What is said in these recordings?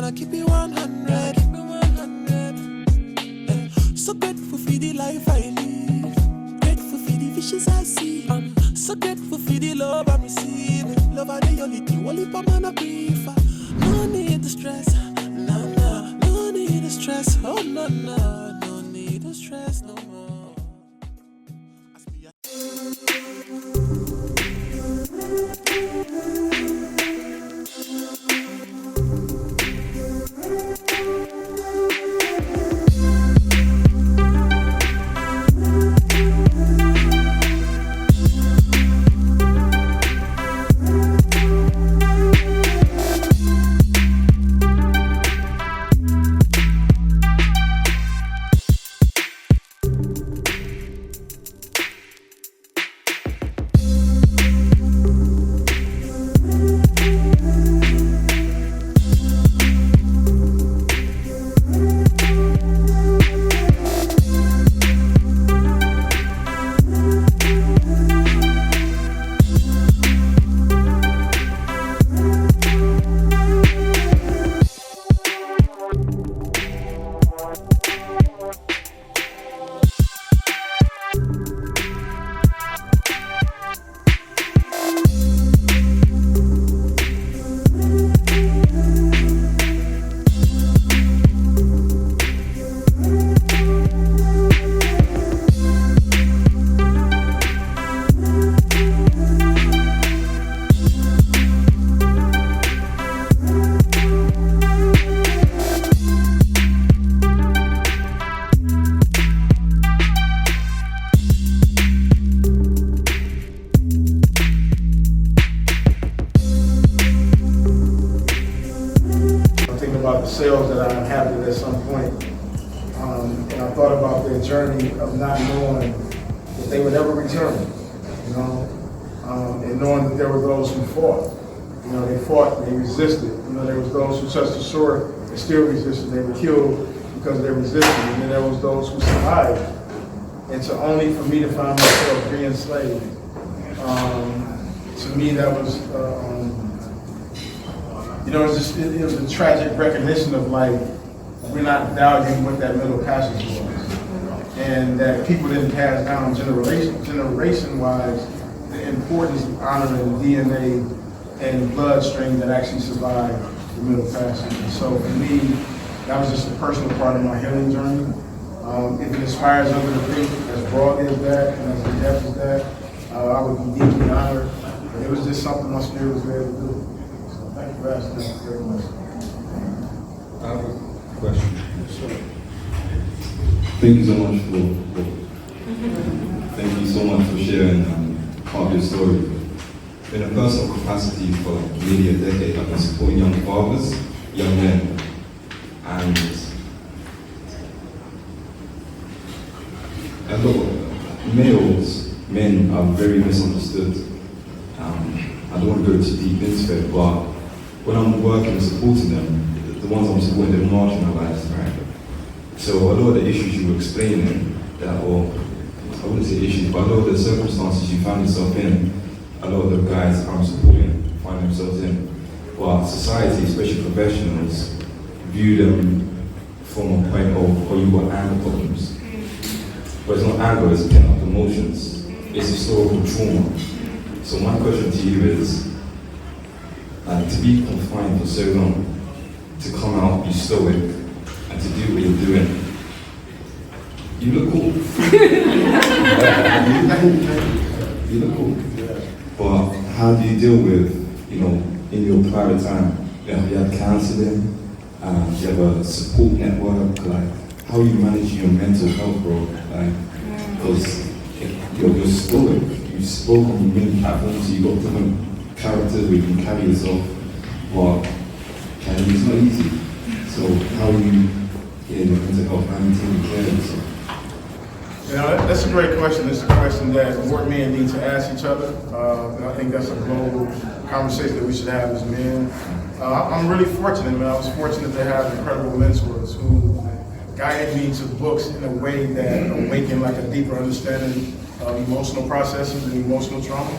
I keep it 100. So grateful for the life I live. Grateful for the wishes I see. So grateful for the love I'm receiving. Love are the only thing. Only for man I prefer. No need to stress. No need to stress. Oh no, no need to stress no more. About the sales that I inhabited at some point, and I thought about their journey of not knowing that they would ever return, and knowing that there were those who fought. They fought, they resisted. There was those who touched the shore and still resisted. They were killed because they resisted, and then there was those who survived. And for me to find myself being enslaved, to me that was. It was a tragic recognition of we're not valuing what that middle passage was. And that people didn't pass down generation-wise the importance of honoring DNA and bloodstream that actually survived the middle passage. And so for me, that was just a personal part of my healing journey. If it inspires others to think as broadly as that and as in depth as that, I would be deeply honored. But it was just something my spirit was there to do. Thank you for asking that very much. I have a question. Sure. Thank you so much thank you so much for sharing part of your story. In a personal capacity for nearly a decade, I've been supporting young fathers, young men, and a lot of men are very misunderstood. I don't want to go too deep into it, but when I'm working and supporting them, the ones I'm supporting, they're marginalized, right? So a lot of the issues you were explaining, or I wouldn't say issues, but a lot of the circumstances you found yourself in, a lot of the guys I'm supporting find themselves in. But society, especially professionals, view them from a point of, oh, you've got anger problems. But it's not anger, it's pent-up emotions. It's historical trauma. So my question to you is, to be confined for so long, to come out, be stoic, and to do what you're doing, you look cool. You look cool. But how do you deal with, in your private time, you have counseling, you have a support network, how you manage your mental health, bro? Because you're stoic. You spoke on many platforms, so you've got different characters where you can carry yourself, but carrying is not easy. So how are you getting your mental health and taking care of yourself? That's a great question. It's a question that more men need to ask each other. And I think that's a global conversation that we should have as men. I'm really fortunate, man. I was fortunate to have incredible mentors who guided me to books in a way that awakened a deeper understanding of emotional processes and emotional trauma.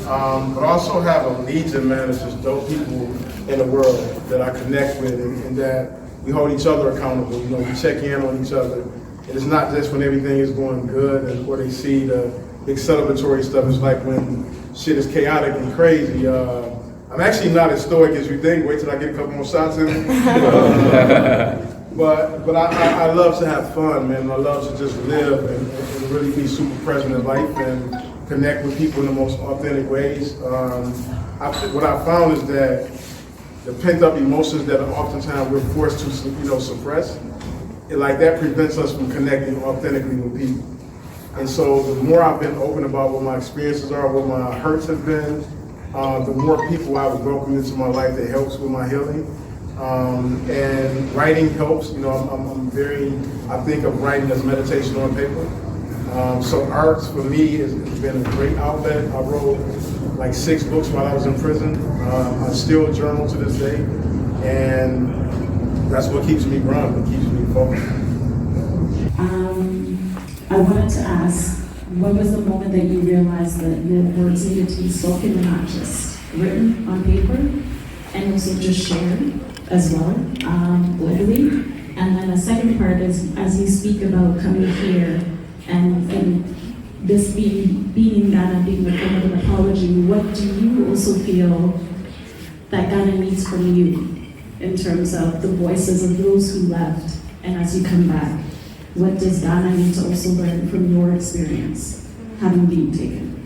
but also have a legion, man, of just dope people in the world that I connect with, and that we hold each other accountable. You know, we check in on each other. And it's not just when everything is going good and where they see the big celebratory stuff. It's like when shit is chaotic and crazy. I'm actually not as stoic as you think. Wait till I get a couple more shots in. But I love to have fun, man. I love to just live and really be super present in life and connect with people in the most authentic ways. What I found is that the pent-up emotions that oftentimes we're forced to, suppress, that prevents us from connecting authentically with people. And so the more I've been open about what my experiences are, what my hurts have been, the more people I would welcome into my life that helps with my healing. And writing helps. I think of writing as meditation on paper. So arts for me has been a great outlet. I wrote like 6 books while I was in prison. I still journal to this day, and that's what keeps me growing, what keeps me focused. I wanted to ask, when was the moment that you realized that your words needed to be spoken and not just written on paper, and also just shared as well, globally? And then the second part is, as you speak about coming here and this being in Ghana, being the form of an apology, what do you also feel that Ghana needs from you in terms of the voices of those who left, and as you come back, what does Ghana need to also learn from your experience having been taken?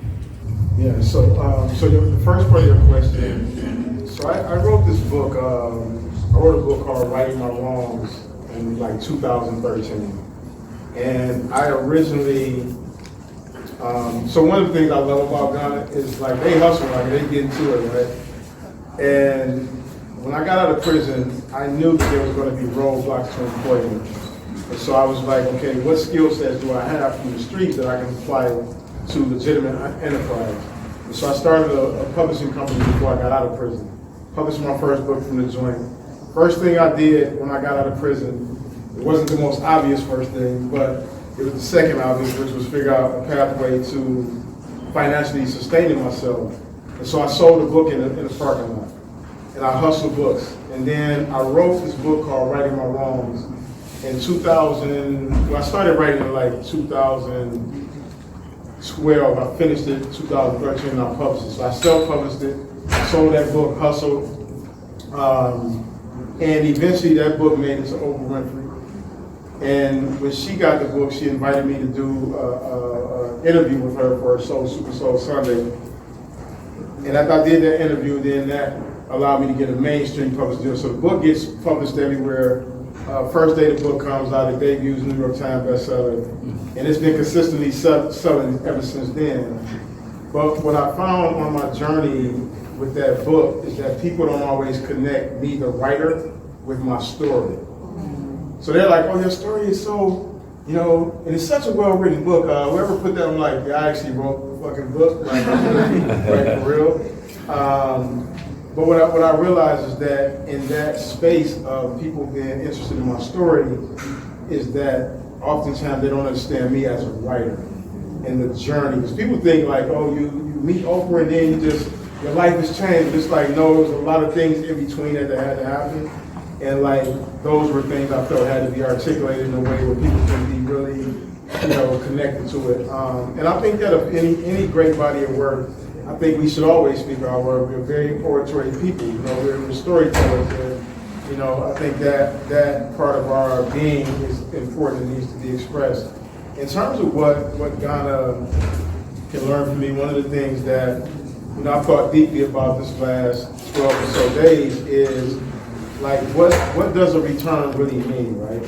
Yeah, so the first part of your question, so I wrote this book, I wrote a book called Righting My Wrongs in like 2013. And I originally, so one of the things I love about Ghana is like they hustle, like they get into it, right? And when I got out of prison, I knew that there was going to be roadblocks to employment. And so I was like, okay, what skill sets do I have from the streets that I can apply to legitimate enterprise? And so I started a publishing company before I got out of prison. Published my first book from the joint. First thing I did when I got out of prison, it wasn't the most obvious first thing, but it was the second obvious, which was figure out a pathway to financially sustaining myself. And so I sold a book in the parking lot, and I hustled books. And then I wrote this book called Righting My Wrongs in 2000. Well, I started writing in like 2012. I finished it in 2013, and I published it. So I self-published it, sold that book, hustled, and eventually that book made it to Oprah Winfrey. And when she got the book, she invited me to do an interview with her for her Super Soul Sunday. And after I did that interview, then that allowed me to get a mainstream published deal. So the book gets published everywhere. First day the book comes out, it debuts New York Times bestseller. And it's been consistently selling ever since then. But what I found on my journey with that book is that people don't always connect me, the writer, with my story. So they're like, oh, your story is so, and it's such a well-written book. Whoever put that, I'm like, yeah, I actually wrote the fucking book, like for real. But what I realized is that in that space of people being interested in my story is that oftentimes they don't understand me as a writer and the journey. Because people think like, oh, you meet Oprah and then your life has changed. It's like, no, there was a lot of things in between that had to happen. And like, those were things I felt had to be articulated in a way where people can be really, connected to it. And I think that of any great body of work, I think we should always speak our word. We're very oratory people, we're storytellers. And, I think that part of our being is important and needs to be expressed. In terms of what Ghana can learn from me, one of the things that, I've thought deeply about this last 12 or so days is, like, what does a return really mean, right?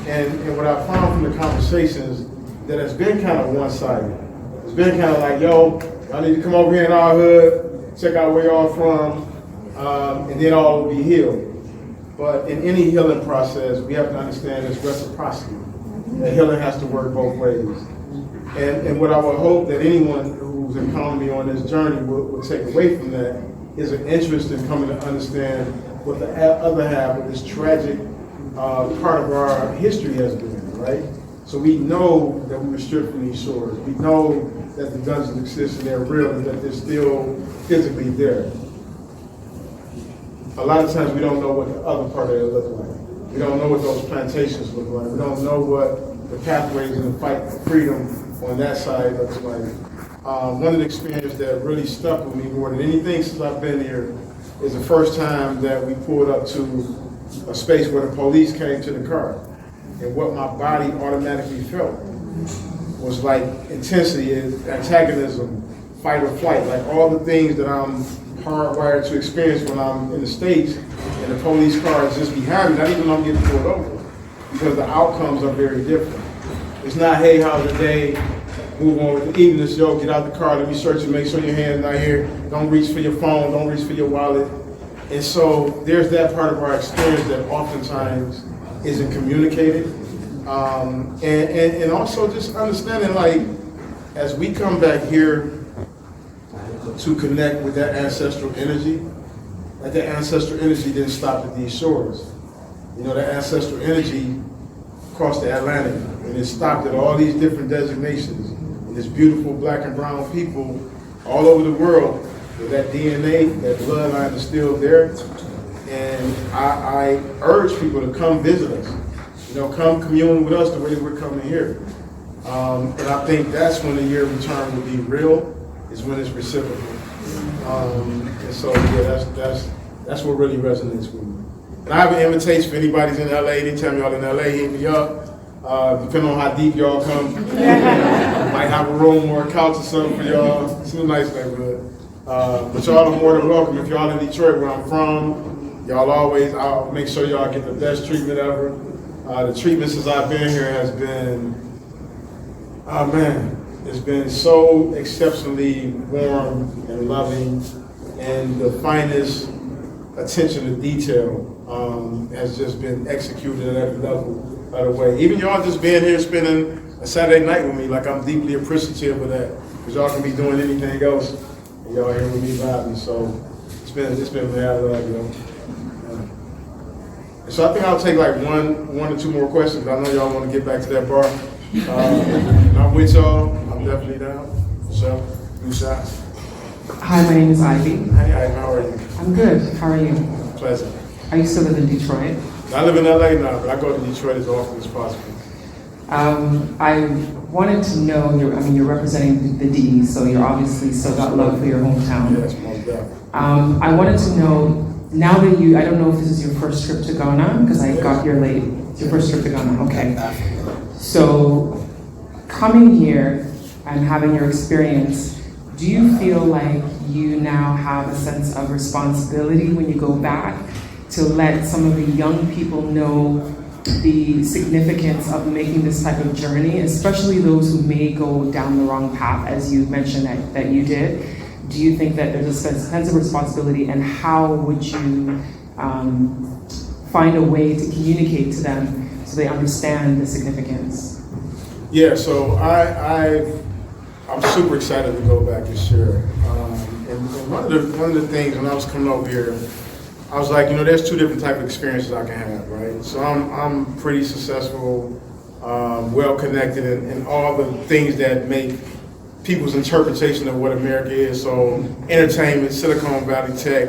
And what I found from the conversations that it's been kind of one-sided. It's been kind of like, yo, y'all need to come over here in our hood, check out where y'all from, and then all will be healed. But in any healing process, we have to understand it's reciprocity. The healing has to work both ways. And what I would hope that anyone who's encountered me on this journey will take away from that is an interest in coming to understand what the other half of this tragic part of our history has been, right? So we know that we were stripped from these shores. We know that the dungeons exist and they're real and that they're still physically there. A lot of times we don't know what the other part of it look like. We don't know what those plantations look like. We don't know what the pathways in the fight for freedom on that side looks like. One of the experiences that really stuck with me more than anything since I've been here is the first time that we pulled up to a space where the police came to the car. And what my body automatically felt was like intensity, antagonism, fight or flight, like all the things that I'm hardwired to experience when I'm in the States and the police car is just behind me, not even when I'm getting pulled over, because the outcomes are very different. It's not, hey, how's the day? Move on with the evening, yo, get out the car, let me search you, make sure your hand's not here, don't reach for your phone, don't reach for your wallet. And so there's that part of our experience that oftentimes isn't communicated. And also just understanding, like, as we come back here to connect with that ancestral energy, like that ancestral energy didn't stop at these shores. You know, that ancestral energy crossed the Atlantic and it stopped at all these different designations. And there's beautiful black and brown people all over the world with that DNA, that bloodline is still there. And I urge people to come visit us. You know, come commune with us the way we're coming here. And I think that's when the year of return will be real, is when it's reciprocal. And so, yeah, that's what really resonates with me. And I have an invitation for anybody's in LA. Anytime y'all in LA, hit me up. Depending on how deep y'all come, might have a room or a couch or something for y'all. It's a nice neighborhood. But y'all are more than welcome. If y'all in Detroit, where I'm from, I'll make sure y'all get the best treatment ever. The treatment since I've been here has been, it's been so exceptionally warm and loving, and the finest attention to detail has just been executed at every level of the way. Even y'all just being here spending a Saturday night with me, like, I'm deeply appreciative of that, because y'all can be doing anything else, and y'all here with me vibing. So it's been mad love, you know. So I think I'll take like one or two more questions. I know y'all want to get back to that bar. I'm with y'all. I'm definitely down. So, do shots. Hi, my name is Ivy. Hi, how are you? I'm good. How are you? Pleasant. I used to live in Detroit. I live in LA now, but I go to Detroit as often as possible. I wanted to know, you're representing the D, so you're obviously still got love for your hometown. Yes, most definitely. I wanted to know, now that I don't know if this is your first trip to Ghana, because I got here late. It's your first trip to Ghana, okay. So, coming here and having your experience, do you feel like you now have a sense of responsibility when you go back to let some of the young people know the significance of making this type of journey, especially those who may go down the wrong path, as you mentioned that you did? Do you think that there's a sense of responsibility, and how would you find a way to communicate to them so they understand the significance? Yeah, so I'm super excited to go back this year. And one of the things when I was coming over here, I was like, there's two different types of experiences I can have, right? So I'm pretty successful, well connected, and all the things that make people's interpretation of what America is. So entertainment, Silicon Valley tech,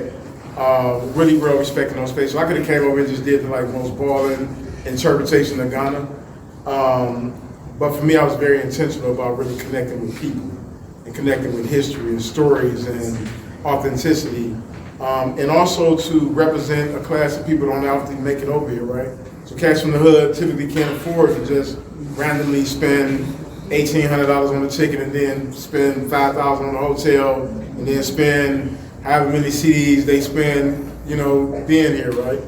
really well respected on space. So I could have came over and just did the most balling interpretation of Ghana. But for me, I was very intentional about really connecting with people and connecting with history and stories and authenticity. And also to represent a class of people that don't often make it over here, right? So cats from the hood typically can't afford to just randomly spend $1,800 on the ticket and then spend $5,000 on the hotel and then spend however many CDs they spend, being here, right?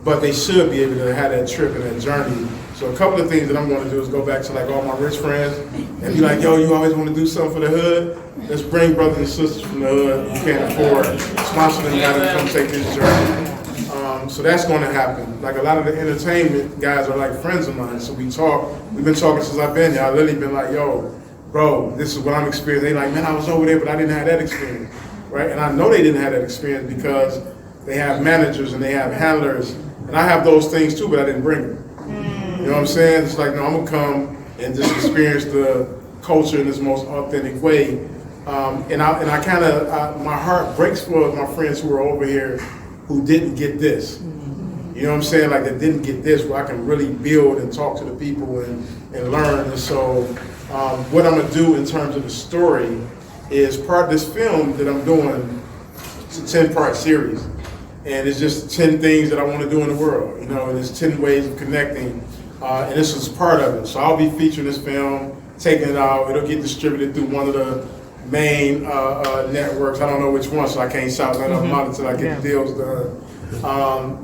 But they should be able to have that trip and that journey. So a couple of things that I'm going to do is go back to all my rich friends and be like, yo, you always want to do something for the hood? Let's bring brothers and sisters from the hood who can't afford, sponsor them guys to come take this journey. So that's going to happen. Like, a lot of the entertainment guys are like friends of mine. So we've been talking since I've been here. I've literally been like, yo, bro, this is what I'm experiencing. They like, man, I was over there, but I didn't have that experience, right? And I know they didn't have that experience because they have managers and they have handlers. And I have those things too, but I didn't bring them. You know what I'm saying? It's like, no, I'm gonna come and just experience the culture in its most authentic way. And I kind of, my heart breaks for my friends who are over here who didn't get this. You know what I'm saying? Like, that didn't get this, where I can really build and talk to the people and learn. And so what I'm gonna do in terms of the story is part of this film that I'm doing. It's a 10-part series. And it's just 10 things that I want to do in the world, you know, and it's 10 ways of connecting. And this is part of it. So I'll be featuring this film, taking it out. It'll get distributed through one of the main networks. I don't know which one, so I can't shout that out until I get the deals done.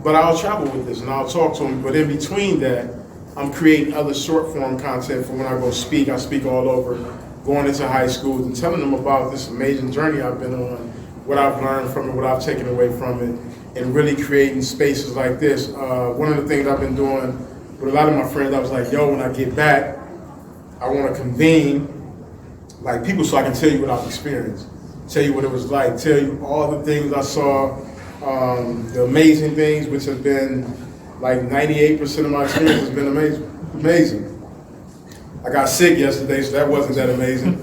But I'll travel with this and I'll talk to them. But in between that, I'm creating other short form content for when I go speak. I speak all over, going into high schools and telling them about this amazing journey I've been on, what I've learned from it, what I've taken away from it, and really creating spaces like this. One of the things I've been doing with a lot of my friends, I was like, yo, when I get back, I want to convene like people so I can tell you what I've experienced, tell you what it was like, tell you all the things I saw, the amazing things, which have been like 98% of my experience has been amazing. I got sick yesterday, so that wasn't that amazing.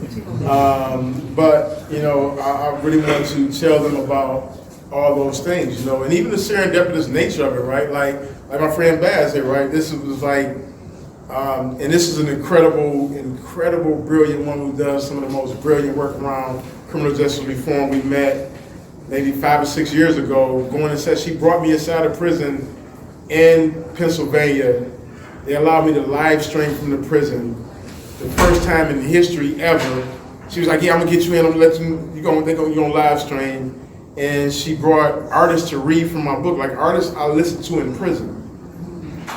But, you know, I really want to tell them about all those things, you know, and even the serendipitous nature of it, right? Like my friend Baz here, right? This was like, and this is an incredible, brilliant woman who does some of the most brilliant work around criminal justice reform. We met maybe 5 or 6 years ago, going and said she brought me inside a prison in Pennsylvania. They allowed me to live stream from the prison. The first time in history ever. She was like, yeah, I'm gonna get you in, I'm gonna let you, you're gonna live stream. And she brought artists to read from my book, like artists I listened to in prison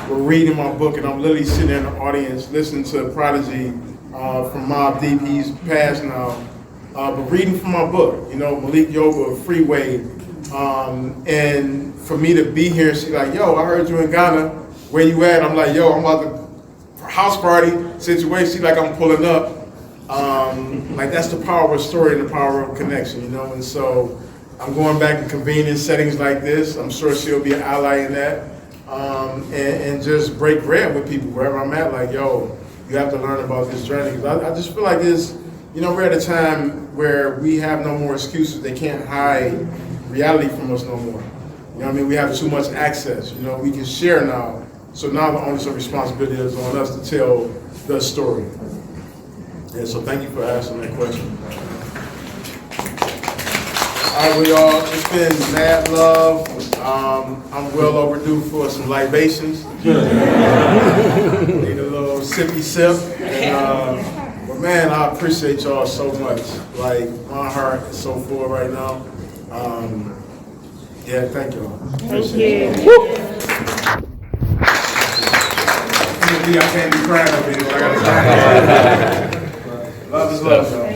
were reading my book, and I'm literally sitting in the audience listening to Prodigy from Mobb Deep. He's passed now, but reading from my book, you know, Malik Yoba, Freeway. And for me to be here, she's like, yo, I heard you in Ghana, where you at? I'm like, yo, I'm about to house party situation. She's like, I'm pulling up. Like, that's the power of a story and the power of connection, you know? And so I'm going back and convening settings like this. I'm sure she'll be an ally in that. And just break bread with people wherever I'm at. Like, yo, you have to learn about this journey. 'Cause I just feel like this, you know, we're at a time where we have no more excuses. They can't hide reality from us no more. You know what I mean? We have too much access. You know, we can share now. So now the onus of responsibility is on us to tell the story. And so thank you for asking that question. All right, we all, it's been mad love. I'm well overdue for some libations. Need a little sippy sip. And, but man, I appreciate y'all so much. Like, my heart is so full right now. Yeah, thank y'all. Appreciate it. I can't be crying over here. I gotta cry. Love is love, y'all.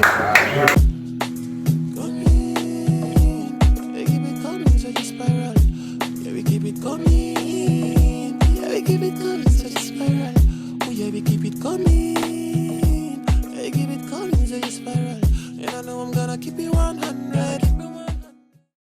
Keep it coming, yeah, we keep it